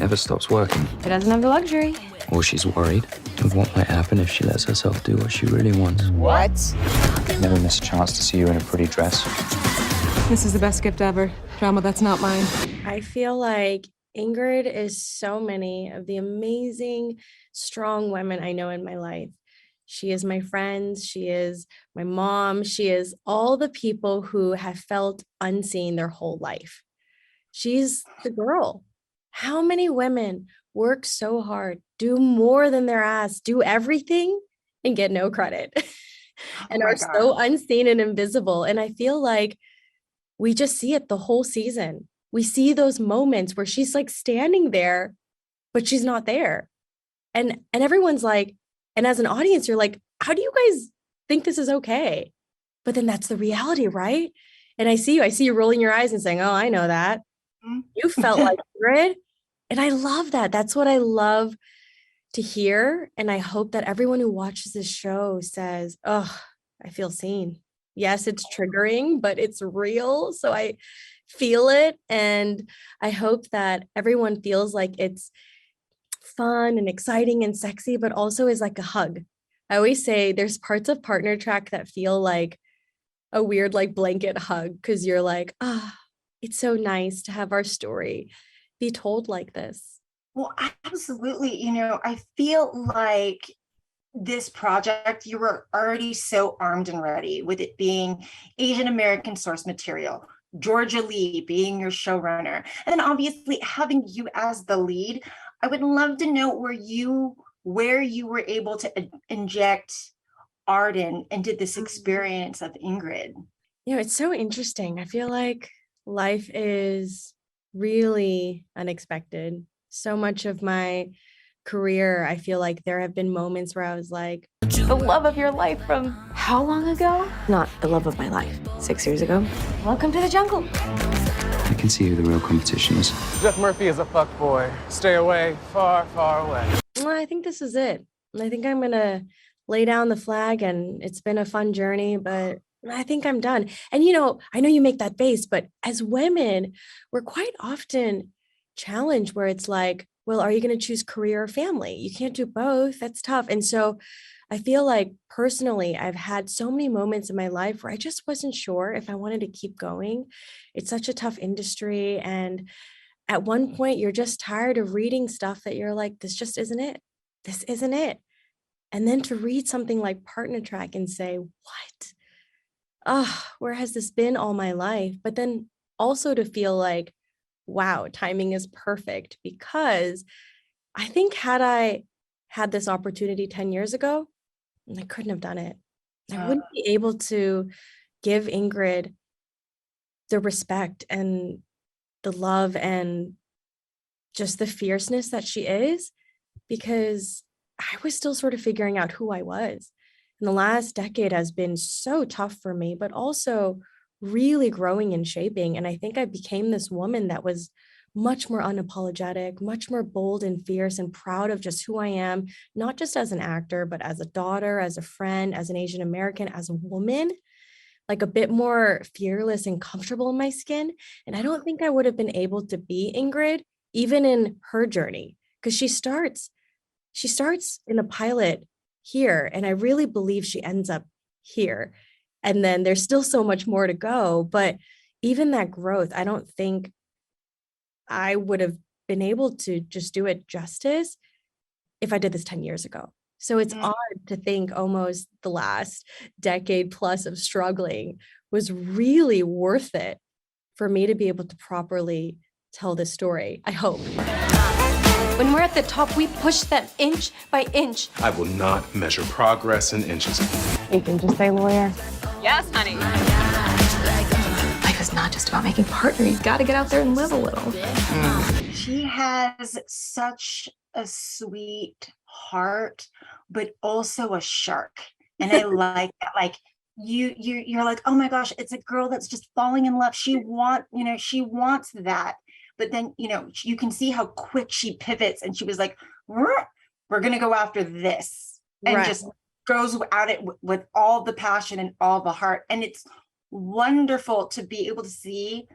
ever stops working. It doesn't have the luxury. Or she's worried of what might happen if she lets herself do what she really wants. What? Never miss a chance to see you in a pretty dress. This is the best gift ever. Drama that's not mine. I feel like Ingrid is so many of the amazing, strong women I know in my life. She is my friend. She is my mom. She is all the people who have felt unseen their whole life. She's the girl. How many women work so hard, do more than they're asked, do everything and get no credit and are so unseen and invisible? And I feel like we just see it the whole season. We see those moments where she's like standing there, but she's not there. And everyone's like, and as an audience, you're like, how do you guys think this is okay? But then that's the reality, right? And I see you rolling your eyes and saying, oh, I know that. You felt like Ingrid. And I love that. That's what I love to hear. And I hope that everyone who watches this show says, oh, I feel seen. Yes, it's triggering, but it's real. So I feel it. And I hope that everyone feels like it's fun and exciting and sexy, but also is like a hug. I always say there's parts of Partner Track that feel like a weird like blanket hug because you're like, it's so nice to have our story be told like this. Well, absolutely. I feel like this project, you were already so armed and ready with it being Asian American source material, Georgia Lee being your showrunner, and then obviously having you as the lead. I would love to know where you were able to inject Arden into this experience of Ingrid. It's so interesting. I feel like life is really unexpected. So much of my career, I feel like there have been moments where I was like, The love of your life from how long ago? Not the love of my life. 6 years ago. Welcome to the jungle. I can see who the real competition is. Jeff Murphy is a fuckboy. Stay away, far, far away. well, I think this is it. I think I'm going to lay down the flag, and it's been a fun journey, but I think I'm done. And, I know you make that face, but as women, we're quite often challenged where it's like, well, are you going to choose career or family? You can't do both. That's tough. And so I feel like personally, I've had so many moments in my life where I just wasn't sure if I wanted to keep going. It's such a tough industry. And at one point, you're just tired of reading stuff that you're like, this just isn't it. This isn't it. And then to read something like Partner Track and say, what? Where has this been all my life? But then also to feel like, wow, timing is perfect, because I think had I had this opportunity 10 years ago, I couldn't have done it. I wouldn't be able to give Ingrid the respect and the love and just the fierceness that she is, because I was still sort of figuring out who I was. And the last decade has been so tough for me, but also really growing and shaping. And I think I became this woman that was much more unapologetic, much more bold and fierce and proud of just who I am, not just as an actor, but as a daughter, as a friend, as an Asian American, as a woman, like a bit more fearless and comfortable in my skin. And I don't think I would have been able to be Ingrid, even in her journey, because she starts in the pilot here. And I really believe she ends up here. And then there's still so much more to go. But even that growth, I don't think I would have been able to just do it justice if I did this 10 years ago. So it's odd to think almost the last decade plus of struggling was really worth it for me to be able to properly tell this story, I hope. When we're at the top, we push them inch by inch. I will not measure progress in inches. You can just say lawyer. Yes, honey. Life is not just about making partner. You've got to get out there and live a little. She has such a sweet heart, but also a shark. And I like that. Like you're like, oh my gosh, it's a girl that's just falling in love. She wants that. But then, you can see how quick she pivots, and she was like, we're going to go after this, and just goes at it with all the passion and all the heart. And it's wonderful to be able to see,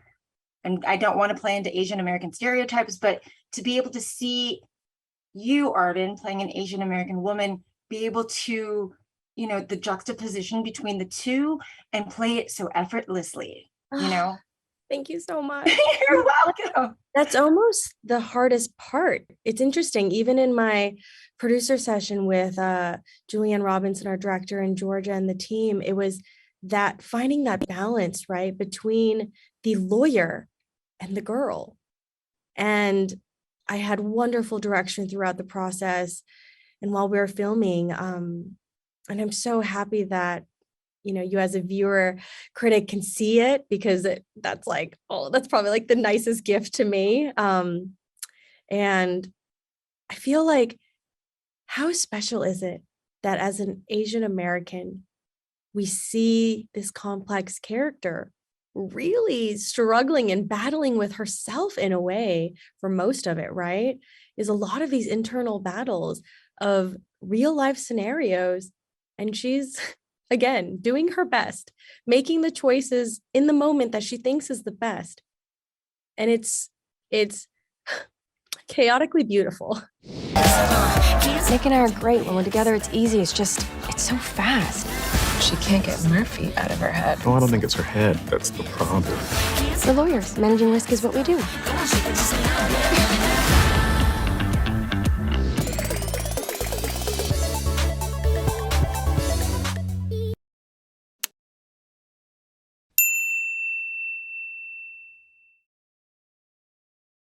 and I don't want to play into Asian American stereotypes, but to be able to see you, Arden, playing an Asian American woman, be able to, you know, the juxtaposition between the two and play it so effortlessly, you know? Thank you so much. You're welcome. That's almost the hardest part. It's interesting, even in my producer session with Julianne Robinson, our director, and Georgia and the team, it was that finding that balance, right, between the lawyer and the girl. And I had wonderful direction throughout the process. And while we were filming, and I'm so happy that, you know, you as a viewer critic can see it, because that's like, oh, that's probably like the nicest gift to me. And I feel like, how special is it that as an Asian American, we see this complex character really struggling and battling with herself in a way for most of it, right? Is a lot of these internal battles of real life scenarios. And she's, again, doing her best, making the choices in the moment that she thinks is the best. And it's chaotically beautiful. Nick and I are great. When we're together, it's easy. It's so fast. She can't get Murphy out of her head. Oh, I don't think it's her head. That's the problem. We're lawyers. Managing risk is what we do.